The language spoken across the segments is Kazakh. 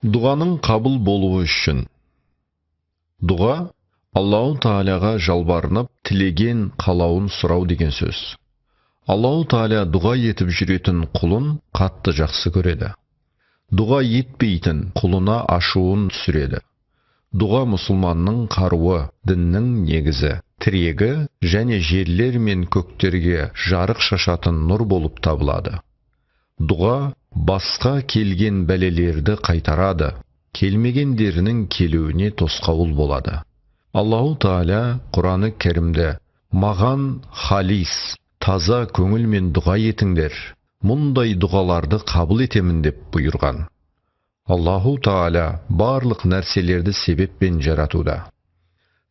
Дұғаның қабыл болуы үшін. Дұға Аллаху Тааляға жалбарынып, тілеген қалауын сұрау деген сөз. Аллаху Тааля дұға етіп жүретін құлын қатты жақсы көреді. Дұға етпейтін құлына ашуын түсіреді. Дұға мұсылманның қаруы, діннің негізі, тірегі және жерлер мен көктерге жарық шашатын нұр болып табылады. Дұға басқа келген бәлелерді қайтарады, келмегендерінің келуіне тосқауыл болады. Аллаху Тааля Құраны Кәрімде маған халис, таза көңілмен дұға етіңдер, мұндай дұғаларды қабыл етемін деп бұйырған. Аллаху Тааля барлық нәрселерді себеппен жаратуда.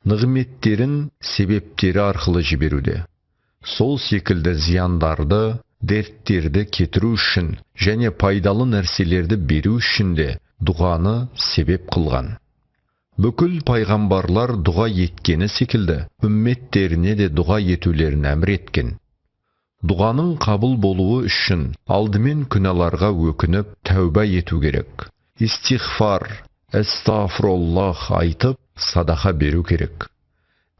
Нығметтерін себептері арқылы жіберуде. Сол секілді зияндарды, дерттерді кетіру үшін және пайдалы нәрселерді беру үшін де дұғаны себеп қылған. Бүкіл пайғамбарлар дұға еткені секілді, үмметтеріне де дұға етулерін әмір еткен. Дұғаның қабыл болуы үшін алдымен күнәларға өкініп, тәуба ету керек. Истихфар, әстағфируллах айтып, садақа беру керек.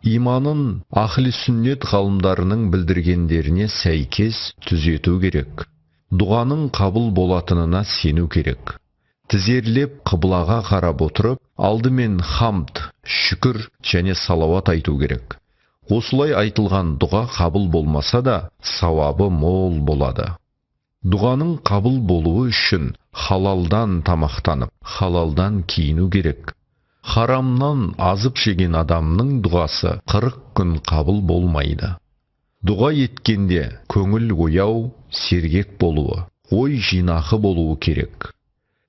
Иманын ахли сүннет ғалымдарының білдіргендеріне сәйкес түзету керек. Дұғаның қабыл болатынына сену керек. Тізерлеп қыблаға қарап отырып, алдымен хамд, шүкір және салауат айту керек. Осылай айтылған дұға қабыл болмаса да, сауабы мол болады. Дұғаның қабыл болуы үшін халалдан тамақтанып, халалдан киіну керек. Харамнан азып жеген адамның дұғасы 40 күн қабыл болмайды. Дұға еткенде көңіл ояу, сергек болуы, ой жинақы болуы керек.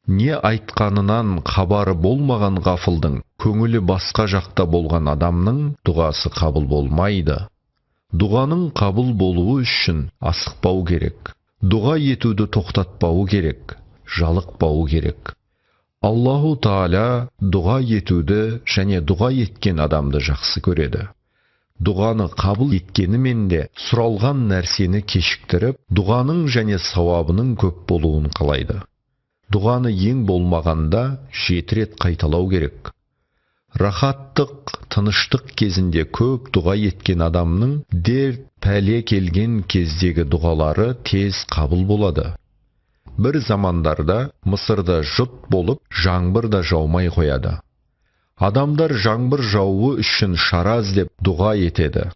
Не айтқанынан хабары болмаған ғафылдың көңілі басқа жақта болған адамның дұғасы қабыл болмайды. Дұғаның қабыл болуы үшін асықпау керек. Дұға етуді тоқтатпау керек, жалықпау керек. Аллаху Тааля дұға етуді және дұға еткен адамды жақсы көреді. Дұғаны қабыл еткенімен де сұралған нәрсені кешіктіріп, дұғаның және сауабының көп болуын қалайды. Дұғаны ең болмағанда 7 рет қайталау керек. Рахаттық, тыныштық кезінде көп дұға еткен адамның дерт, пәле келген кездегі дұғалары тез қабыл болады. Бір замандарда Мысырда жұт болып, жаңбыр да жаумай қояды. Адамдар жаңбыр жауы үшін шара іздеп дұға етеді.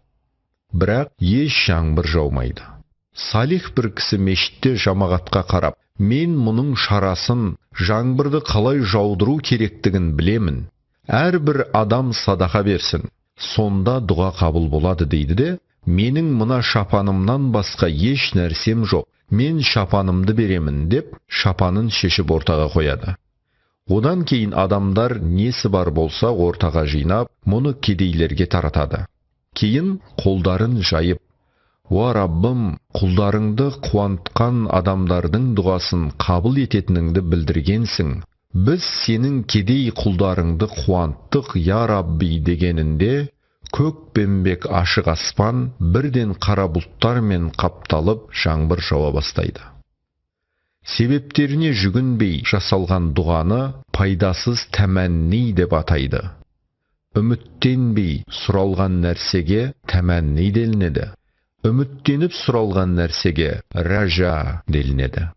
Бірақ еш жаңбыр жаумайды. Салих бір кісі мешітте жамағатқа қарап, мен мұның шарасын, жаңбырды қалай жаудыру керектігін білемін. Әрбір адам садақа берсін, сонда дұға қабыл болады дейді де, менің мына шапанымнан басқа еш нәрсем жоқ, мен шапанымды беремін деп, шапанын шешіп ортаға қояды. Одан кейін адамдар несі бар болса ортаға жинап, мұны кедейлерге таратады. Кейін қолдарын жайып, «Уа Раббым, құлдарыңды қуантқан адамдардың дұғасын қабыл ететініңді білдіргенсің. Біз сенің кедей құлдарыңды қуанттық, я Рабби» дегенінде, көк бембек ашық аспан бірден қара бұлттармен қапталып жаңбыр жауа бастайды. Себептеріне жүгінбей жасалған дұғаны пайдасыз тәмәнни деп атайды. Үміттенбей сұралған нәрсеге тәмәнни делінеді. Үміттеніп сұралған нәрсеге ража делінеді.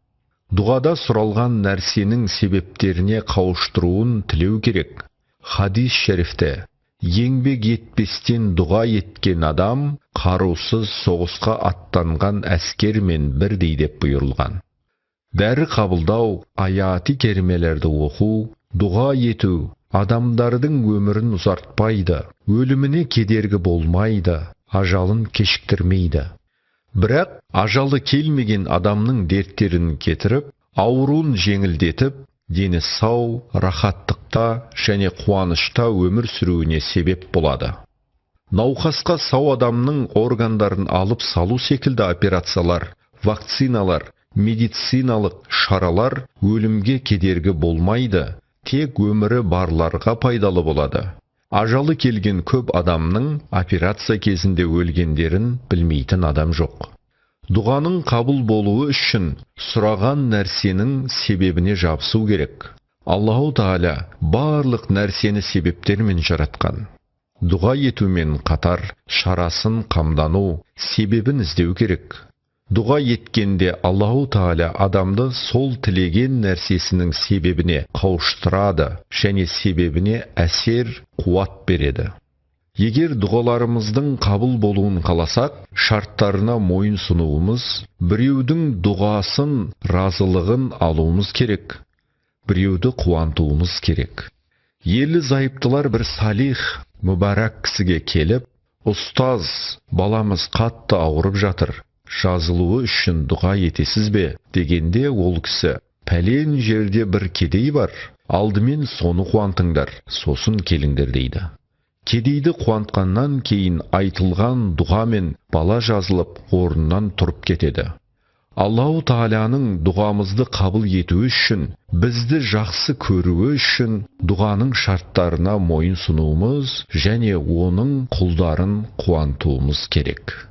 Дұғада сұралған нәрсенің себептеріне қауыштыруын тілеу керек. Хадис шәрифте еңбек етпестен дұға еткен адам қарусыз соғысқа аттанған әскермен бірдей деп бұйырылған. Дәрі қабылдау, аяти керимелерді оқу, дұға ету адамдардың өмірін ұзартпайды, өліміне кедергі болмайды, ажалын кешіктірмейді. Бірақ ажалы келмеген адамның дерттерін кетіріп, ауруын жеңілдетіп, дені сау, рахаттықта және қуанышта өмір сүруіне себеп болады. Науқасқа сау адамның органдарын алып салу секілді операциялар, вакциналар, медициналық шаралар өлімге кедергі болмайды, тек өмірі барларға пайдалы болады. Ажалы келген көп адамның операция кезінде өлгендерін білмейтін адам жоқ. Дұғаның қабыл болуы үшін сұраған нәрсенің себебіне жабысу керек. Аллаху Таала барлық нәрсені себептермен жаратқан. Дұға етумен қатар шарасын қамдану, себебін іздеу керек. Дұға еткенде Аллаху Таала адамды сол тілеген нәрсесінің себебіне қауыштырады және себебіне әсер, қуат береді. Егер дұғаларымыздың қабыл болуын қаласақ, шарттарына мойын сұнуымыз, біреудің дұғасын, разылығын алуымыз керек. Біреуді қуантуымыз керек. Ерлі зайыптылар бір салих, мүбәрак кісіге келіп, «Ұстаз, баламыз қатты ауырып жатыр. Жазылуы үшін дұға етесіз бе?» дегенде ол кісі, «Пәлен жерде бір кедей бар. Алдымен соны қуантыңдар, сосын келіңдер» дейді. Кедейді қуантқаннан кейін айтылған дұғамен бала жазылып, орнынан тұрып кетеді. Аллаху Тааляның дұғамызды қабыл етуі үшін, бізді жақсы көруі үшін дұғаның шарттарына мойын сұнуымыз және оның құлдарын қуантуымыз керек.